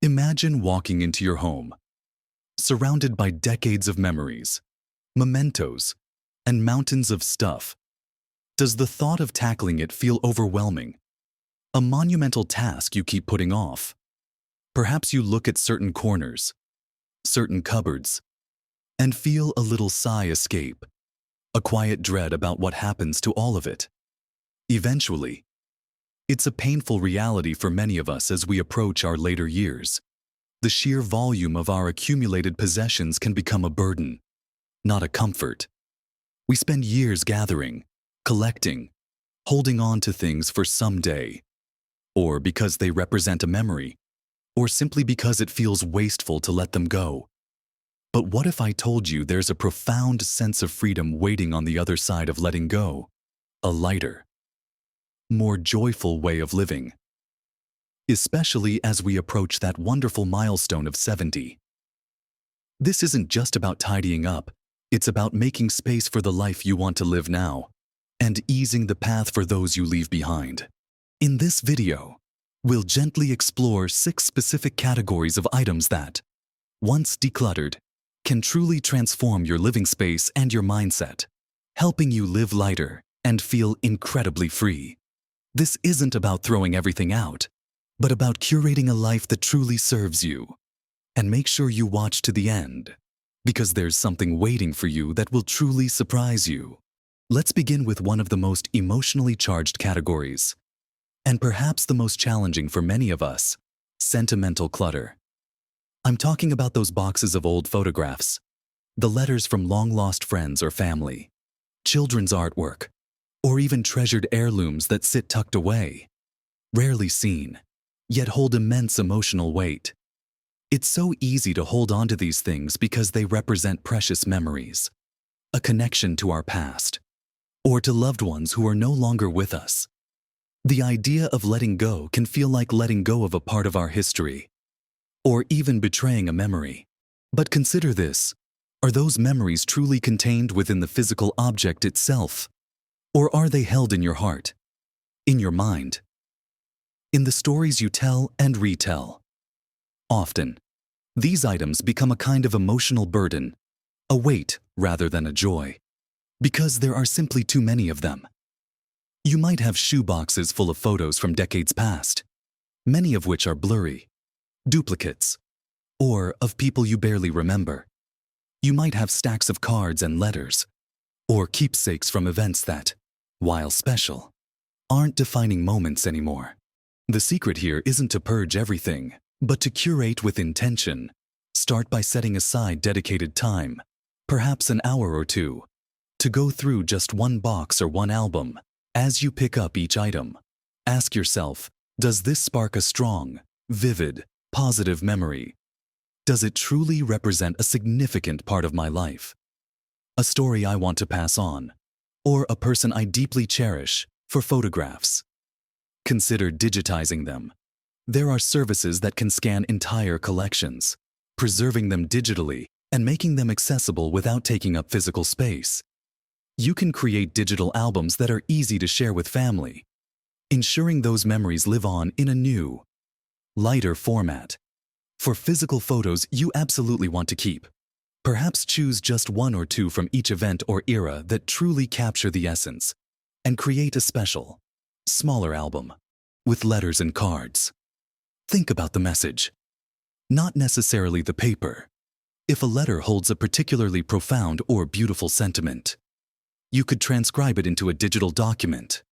Imagine walking into your home, surrounded by decades of memories, mementos, and mountains of stuff. Does the thought of tackling it feel overwhelming? A monumental task you keep putting off? Perhaps you look at certain corners, certain cupboards, and feel a little sigh escape, a quiet dread about what happens to all of it. Eventually, it's a painful reality for many of us as we approach our later years. The sheer volume of our accumulated possessions can become a burden, not a comfort. We spend years gathering, collecting, holding on to things for someday, or because they represent a memory, or simply because it feels wasteful to let them go. But what if I told you there's a profound sense of freedom waiting on the other side of letting go? A lighter, more joyful way of living. Especially as we approach that wonderful milestone of 70. This isn't just about tidying up, it's about making space for the life you want to live now, and easing the path for those you leave behind. In this video, we'll gently explore 6 specific categories of items that, once decluttered, can truly transform your living space and your mindset, helping you live lighter and feel incredibly free. This isn't about throwing everything out, but about curating a life that truly serves you. And make sure you watch to the end, because there's something waiting for you that will truly surprise you. Let's begin with one of the most emotionally charged categories, and perhaps the most challenging for many of us: sentimental clutter. I'm talking about those boxes of old photographs, the letters from long-lost friends or family, children's artwork, or even treasured heirlooms that sit tucked away, rarely seen, yet hold immense emotional weight. It's so easy to hold on to these things because they represent precious memories, a connection to our past, or to loved ones who are no longer with us. The idea of letting go can feel like letting go of a part of our history, or even betraying a memory. But consider this: are those memories truly contained within the physical object itself? Or are they held in your heart, in your mind, in the stories you tell and retell? Often, these items become a kind of emotional burden, a weight rather than a joy, because there are simply too many of them. You might have shoeboxes full of photos from decades past, many of which are blurry, duplicates, or of people you barely remember. You might have stacks of cards and letters, or keepsakes from events that, while special, aren't defining moments anymore. The secret here isn't to purge everything, but to curate with intention. Start by setting aside dedicated time, perhaps an hour or two, to go through just one box or one album. As you pick up each item, ask yourself, does this spark a strong, vivid, positive memory? Does it truly represent a significant part of my life? A story I want to pass on, or a person I deeply cherish? For photographs, consider digitizing them. There are services that can scan entire collections, preserving them digitally and making them accessible without taking up physical space. You can create digital albums that are easy to share with family, ensuring those memories live on in a new, lighter format. For physical photos you absolutely want to keep, perhaps choose just 1 or 2 from each event or era that truly capture the essence, and create a special, smaller album with letters and cards. Think about the message, not necessarily the paper. If a letter holds a particularly profound or beautiful sentiment, you could transcribe it into a digital document,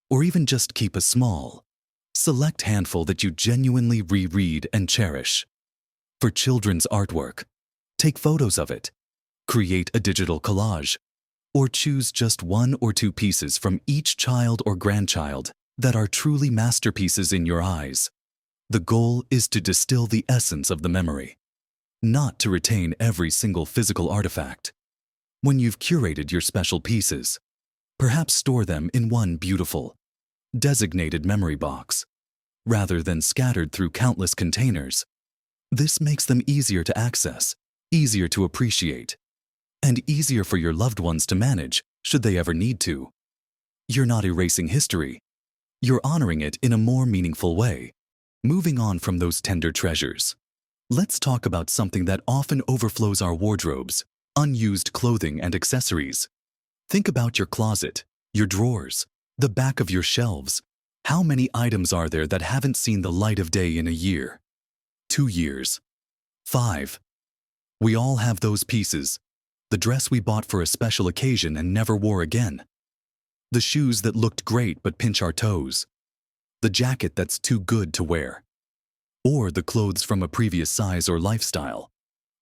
or even just keep a small, select handful that you genuinely reread and cherish. For children's artwork, take photos of it, create a digital collage, or choose just 1 or 2 pieces from each child or grandchild that are truly masterpieces in your eyes. The goal is to distill the essence of the memory, not to retain every single physical artifact. When you've curated your special pieces, perhaps store them in one beautiful, designated memory box, rather than scattered through countless containers. This makes them easier to access, easier to appreciate, and easier for your loved ones to manage should they ever need to. You're not erasing history. You're honoring it in a more meaningful way. Moving on from those tender treasures, let's talk about something that often overflows our wardrobes: unused clothing and accessories. Think about your closet, your drawers, the back of your shelves. How many items are there that haven't seen the light of day in a year, 2 years, 5? We all have those pieces. The dress we bought for a special occasion and never wore again. The shoes that looked great but pinch our toes. The jacket that's too good to wear. Or the clothes from a previous size or lifestyle.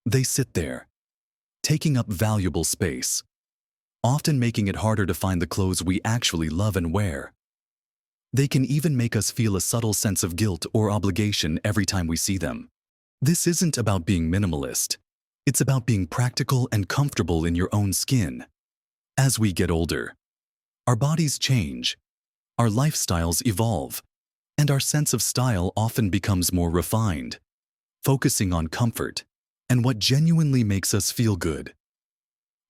They sit there, taking up valuable space, often making it harder to find the clothes we actually love and wear. They can even make us feel a subtle sense of guilt or obligation every time we see them. This isn't about being minimalist. It's about being practical and comfortable in your own skin. As we get older, our bodies change, our lifestyles evolve, and our sense of style often becomes more refined, focusing on comfort and what genuinely makes us feel good.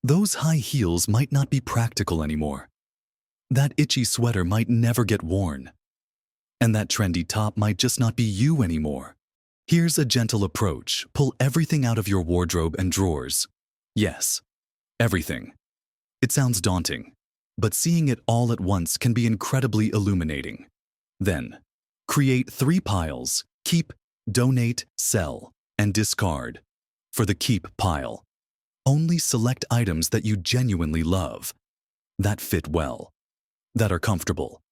Those high heels might not be practical anymore. That itchy sweater might never get worn. And that trendy top might just not be you anymore. Here's a gentle approach. Pull everything out of your wardrobe and drawers. Yes, everything. It sounds daunting, but seeing it all at once can be incredibly illuminating. Then, create 3 piles: keep, donate, sell, and discard. For the keep pile, only select items that you genuinely love, that fit well, that are comfortable,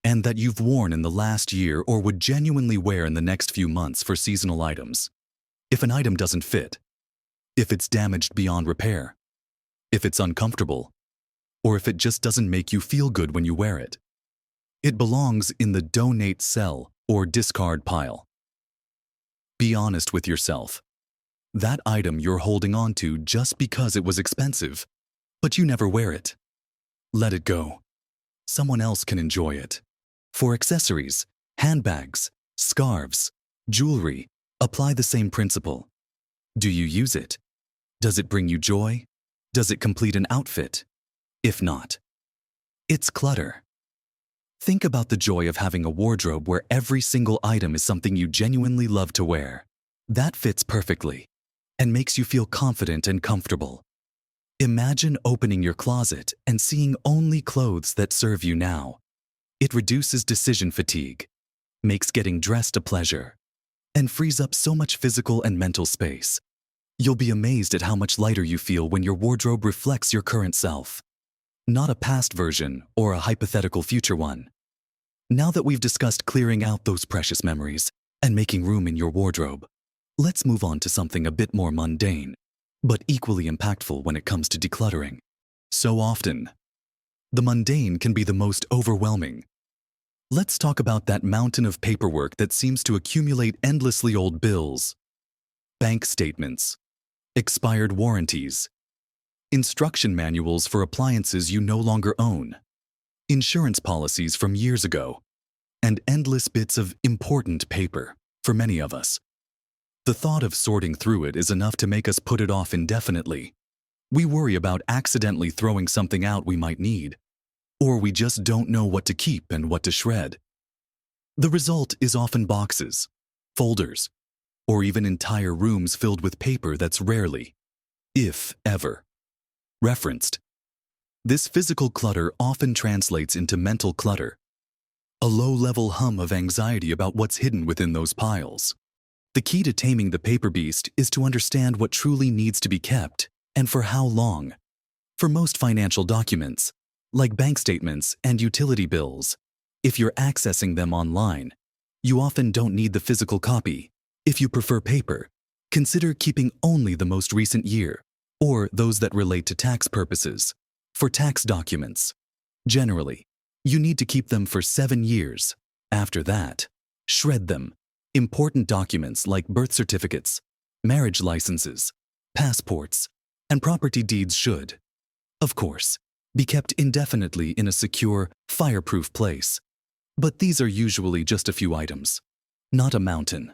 and that you've worn in the last year or would genuinely wear in the next few months. For seasonal items, if an item doesn't fit, if it's damaged beyond repair, if it's uncomfortable, or if it just doesn't make you feel good when you wear it, it belongs in the donate, sell, or discard pile. Be honest with yourself. That item you're holding on to just because it was expensive, but you never wear it. Let it go. Someone else can enjoy it. For accessories, handbags, scarves, jewelry, apply the same principle. Do you use it? Does it bring you joy? Does it complete an outfit? If not, it's clutter. Think about the joy of having a wardrobe where every single item is something you genuinely love to wear. That fits perfectly and makes you feel confident and comfortable. Imagine opening your closet and seeing only clothes that serve you now. It reduces decision fatigue, makes getting dressed a pleasure, and frees up so much physical and mental space. You'll be amazed at how much lighter you feel when your wardrobe reflects your current self, not a past version or a hypothetical future one. Now that we've discussed clearing out those precious memories and making room in your wardrobe, let's move on to something a bit more mundane, but equally impactful when it comes to decluttering. So often, the mundane can be the most overwhelming. Let's talk about that mountain of paperwork that seems to accumulate: endlessly old bills, bank statements, expired warranties, instruction manuals for appliances you no longer own, insurance policies from years ago, and endless bits of important paper for many of us. The thought of sorting through it is enough to make us put it off indefinitely. We worry about accidentally throwing something out we might need, or we just don't know what to keep and what to shred. The result is often boxes, folders, or even entire rooms filled with paper that's rarely, if ever, referenced. This physical clutter often translates into mental clutter, a low-level hum of anxiety about what's hidden within those piles. The key to taming the paper beast is to understand what truly needs to be kept and for how long. For most financial documents, like bank statements and utility bills, if you're accessing them online, you often don't need the physical copy. If you prefer paper, consider keeping only the most recent year, or those that relate to tax purposes. For tax documents, generally, you need to keep them for 7 years. After that, shred them. Important documents like birth certificates, marriage licenses, passports, and property deeds should, of course, be kept indefinitely in a secure, fireproof place. But these are usually just a few items, not a mountain.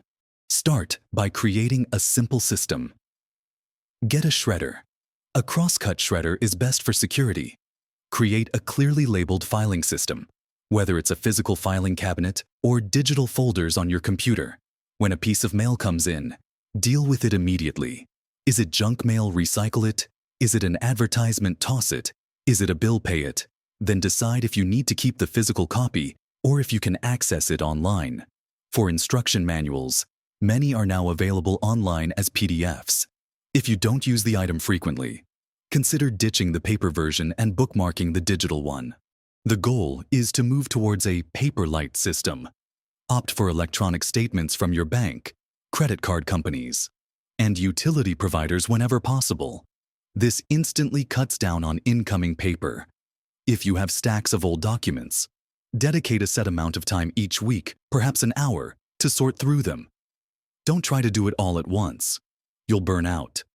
Start by creating a simple system. Get a shredder. A crosscut shredder is best for security. Create a clearly labeled filing system. Whether it's a physical filing cabinet or digital folders on your computer, when a piece of mail comes in, deal with it immediately. Is it junk mail? Recycle it. Is it an advertisement? Toss it. Is it a bill? Pay it. Then decide if you need to keep the physical copy or if you can access it online. For instruction manuals, many are now available online as PDFs. If you don't use the item frequently, consider ditching the paper version and bookmarking the digital one. The goal is to move towards a paper-light system. Opt for electronic statements from your bank, credit card companies, and utility providers whenever possible. This instantly cuts down on incoming paper. If you have stacks of old documents, dedicate a set amount of time each week, perhaps an hour, to sort through them. Don't try to do it all at once. You'll burn out.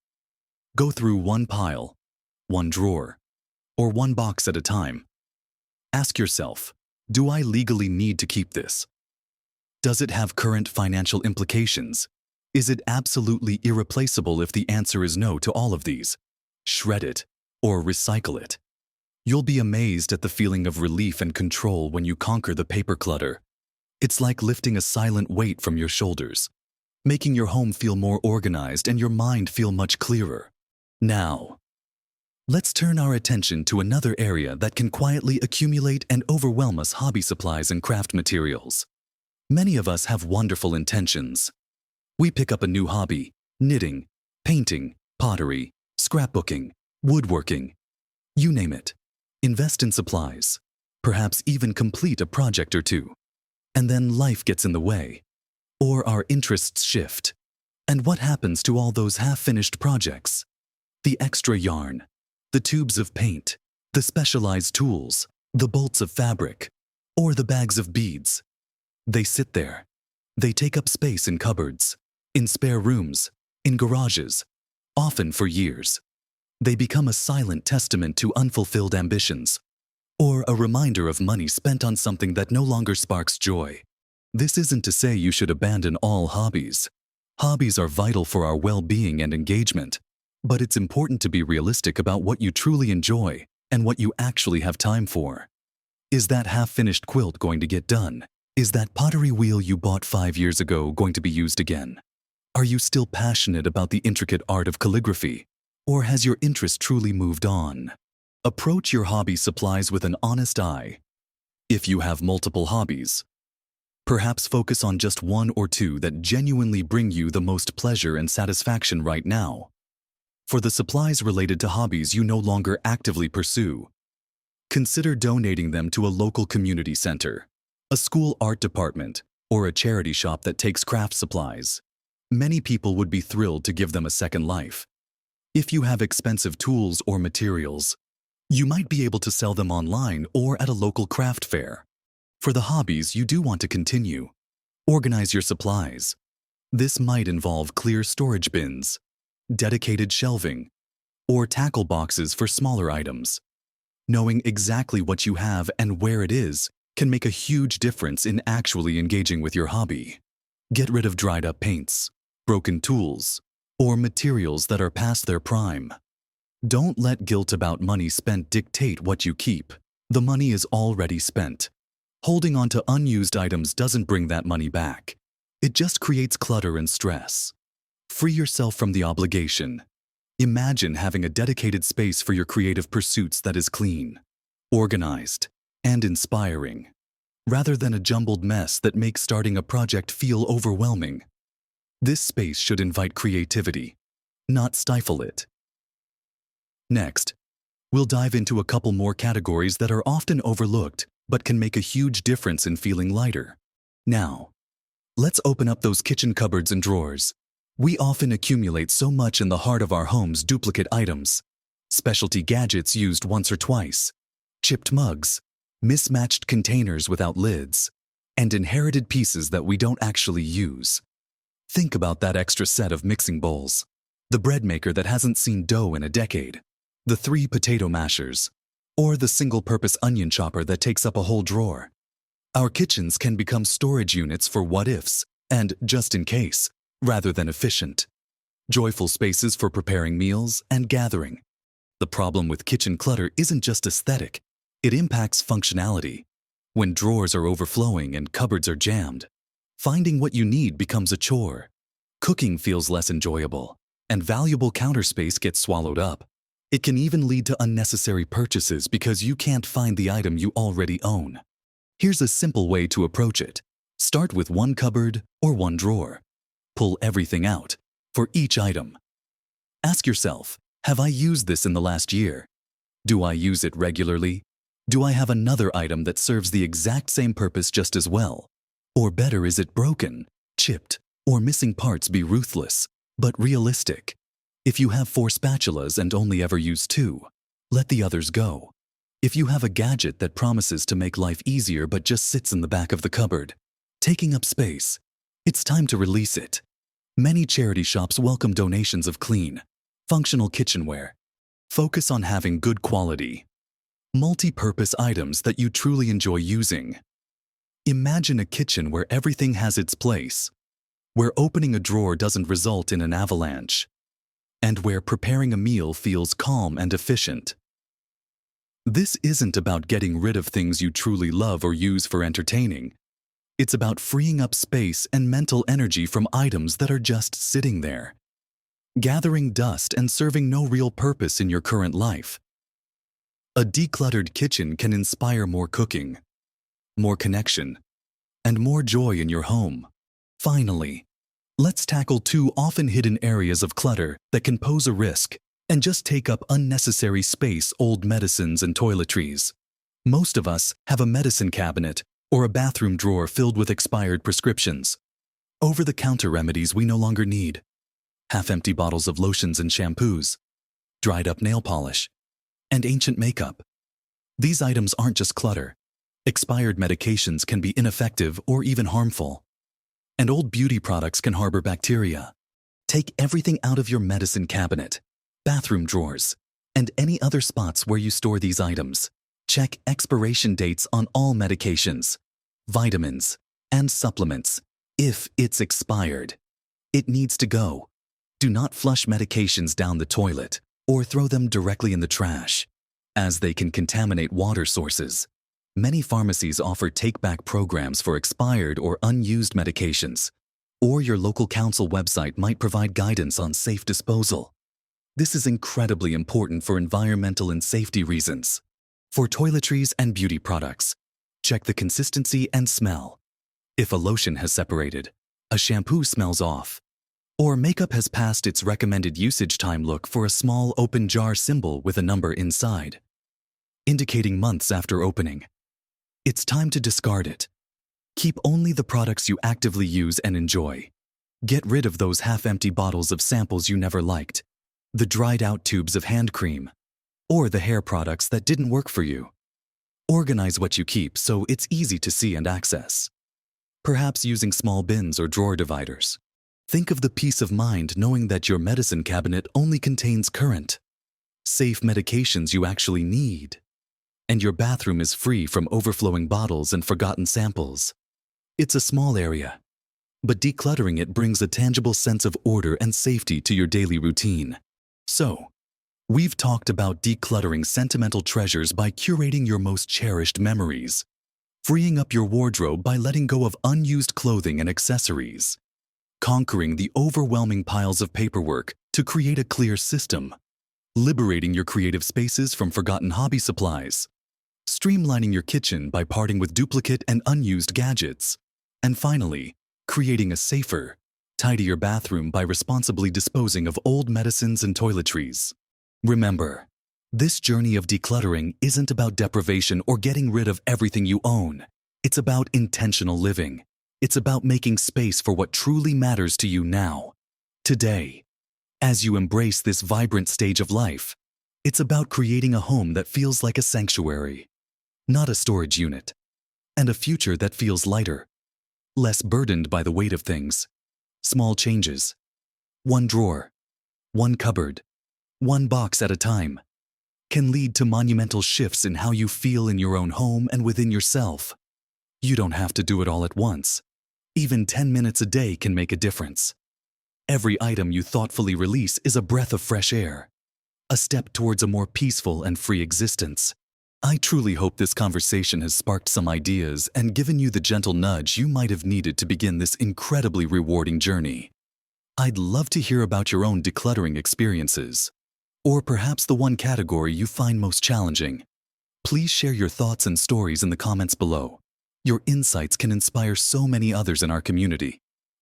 Go through one pile, one drawer, or one box at a time. Ask yourself, do I legally need to keep this? Does it have current financial implications? Is it absolutely irreplaceable? If the answer is no to all of these, shred it or recycle it. You'll be amazed at the feeling of relief and control when you conquer the paper clutter. It's like lifting a silent weight from your shoulders, making your home feel more organized and your mind feel much clearer. Now, let's turn our attention to another area that can quietly accumulate and overwhelm us: hobby supplies and craft materials. Many of us have wonderful intentions. We pick up a new hobby: knitting, painting, pottery, scrapbooking, woodworking, you name it. Invest in supplies, perhaps even complete a project or two. And then life gets in the way, or our interests shift. And what happens to all those half-finished projects? The extra yarn, the tubes of paint, the specialized tools, the bolts of fabric, or the bags of beads. They sit there. They take up space in cupboards, in spare rooms, in garages, often for years. They become a silent testament to unfulfilled ambitions, or a reminder of money spent on something that no longer sparks joy. This isn't to say you should abandon all hobbies. Hobbies are vital for our well-being and engagement, but it's important to be realistic about what you truly enjoy and what you actually have time for. Is that half-finished quilt going to get done? Is that pottery wheel you bought 5 years ago going to be used again? Are you still passionate about the intricate art of calligraphy? Or has your interest truly moved on? Approach your hobby supplies with an honest eye. If you have multiple hobbies, perhaps focus on just one or two that genuinely bring you the most pleasure and satisfaction right now. For the supplies related to hobbies you no longer actively pursue, consider donating them to a local community center, a school art department, or a charity shop that takes craft supplies. Many people would be thrilled to give them a second life. If you have expensive tools or materials, you might be able to sell them online or at a local craft fair. For the hobbies you do want to continue, organize your supplies. This might involve clear storage bins, dedicated shelving, or tackle boxes for smaller items. Knowing exactly what you have and where it is can make a huge difference in actually engaging with your hobby. Get rid of dried-up paints, broken tools, or materials that are past their prime. Don't let guilt about money spent dictate what you keep. The money is already spent. Holding on to unused items doesn't bring that money back. It just creates clutter and stress. Free yourself from the obligation. Imagine having a dedicated space for your creative pursuits that is clean, organized, and inspiring, rather than a jumbled mess that makes starting a project feel overwhelming. This space should invite creativity, not stifle it. Next, we'll dive into a couple more categories that are often overlooked but can make a huge difference in feeling lighter. Now, let's open up those kitchen cupboards and drawers. We often accumulate so much in the heart of our homes: duplicate items, specialty gadgets used once or twice, chipped mugs, mismatched containers without lids, and inherited pieces that we don't actually use. Think about that extra set of mixing bowls, the bread maker that hasn't seen dough in a decade, the 3 potato mashers, or the single-purpose onion chopper that takes up a whole drawer. Our kitchens can become storage units for what-ifs and just in case, rather than efficient. Joyful spaces for preparing meals and gathering. The problem with kitchen clutter isn't just aesthetic, it impacts functionality. When drawers are overflowing and cupboards are jammed, finding what you need becomes a chore. Cooking feels less enjoyable, and valuable counter space gets swallowed up. It can even lead to unnecessary purchases because you can't find the item you already own. Here's a simple way to approach it. Start with one cupboard or one drawer. Pull everything out for each item. Ask yourself, have I used this in the last year? Do I use it regularly? Do I have another item that serves the exact same purpose just as well? Or better, is it broken, chipped, or missing parts? Be ruthless, but realistic. If you have 4 spatulas and only ever use 2, let the others go. If you have a gadget that promises to make life easier but just sits in the back of the cupboard, taking up space, it's time to release it. Many charity shops welcome donations of clean, functional kitchenware. Focus on having good quality, multi-purpose items that you truly enjoy using. Imagine a kitchen where everything has its place, where opening a drawer doesn't result in an avalanche, and where preparing a meal feels calm and efficient. This isn't about getting rid of things you truly love or use for entertaining. It's about freeing up space and mental energy from items that are just sitting there, gathering dust and serving no real purpose in your current life. A decluttered kitchen can inspire more cooking, more connection, and more joy in your home. Finally, let's tackle 2 often hidden areas of clutter that can pose a risk and just take up unnecessary space: old medicines and toiletries. Most of us have a medicine cabinet or a bathroom drawer filled with expired prescriptions, over-the-counter remedies we no longer need, half-empty bottles of lotions and shampoos, dried-up nail polish, and ancient makeup. These items aren't just clutter. Expired medications can be ineffective or even harmful, and old beauty products can harbor bacteria. Take everything out of your medicine cabinet, bathroom drawers, and any other spots where you store these items. Check expiration dates on all medications, vitamins, and supplements. If it's expired, it needs to go. Do not flush medications down the toilet or throw them directly in the trash, as they can contaminate water sources. Many pharmacies offer take-back programs for expired or unused medications, or your local council website might provide guidance on safe disposal. This is incredibly important for environmental and safety reasons. For toiletries and beauty products, check the consistency and smell. If a lotion has separated, a shampoo smells off, or makeup has passed its recommended usage time, look for a small open jar symbol with a number inside, indicating months after opening. It's time to discard it. Keep only the products you actively use and enjoy. Get rid of those half-empty bottles of samples you never liked, the dried-out tubes of hand cream, or the hair products that didn't work for you. Organize what you keep so it's easy to see and access, perhaps using small bins or drawer dividers. Think of the peace of mind knowing that your medicine cabinet only contains current, safe medications you actually need, and your bathroom is free from overflowing bottles and forgotten samples. It's a small area, but decluttering it brings a tangible sense of order and safety to your daily routine. So, we've talked about decluttering sentimental treasures by curating your most cherished memories, freeing up your wardrobe by letting go of unused clothing and accessories, conquering the overwhelming piles of paperwork to create a clear system, liberating your creative spaces from forgotten hobby supplies, streamlining your kitchen by parting with duplicate and unused gadgets, and finally, creating a safer, tidier bathroom by responsibly disposing of old medicines and toiletries. Remember, this journey of decluttering isn't about deprivation or getting rid of everything you own. It's about intentional living. It's about making space for what truly matters to you now, today. As you embrace this vibrant stage of life, it's about creating a home that feels like a sanctuary, not a storage unit, and a future that feels lighter, less burdened by the weight of things. Small changes, one drawer, one cupboard, one box at a time, can lead to monumental shifts in how you feel in your own home and within yourself. You don't have to do it all at once. Even 10 minutes a day can make a difference. Every item you thoughtfully release is a breath of fresh air, a step towards a more peaceful and free existence. I truly hope this conversation has sparked some ideas and given you the gentle nudge you might have needed to begin this incredibly rewarding journey. I'd love to hear about your own decluttering experiences, or perhaps the one category you find most challenging. Please share your thoughts and stories in the comments below. Your insights can inspire so many others in our community.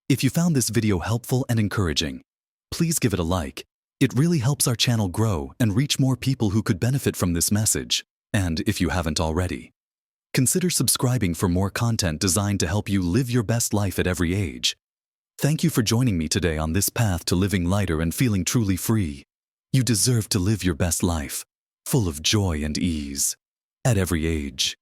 If you found this video helpful and encouraging, please give it a like. It really helps our channel grow and reach more people who could benefit from this message. And if you haven't already, consider subscribing for more content designed to help you live your best life at every age. Thank you for joining me today on this path to living lighter and feeling truly free. You deserve to live your best life, full of joy and ease, at every age.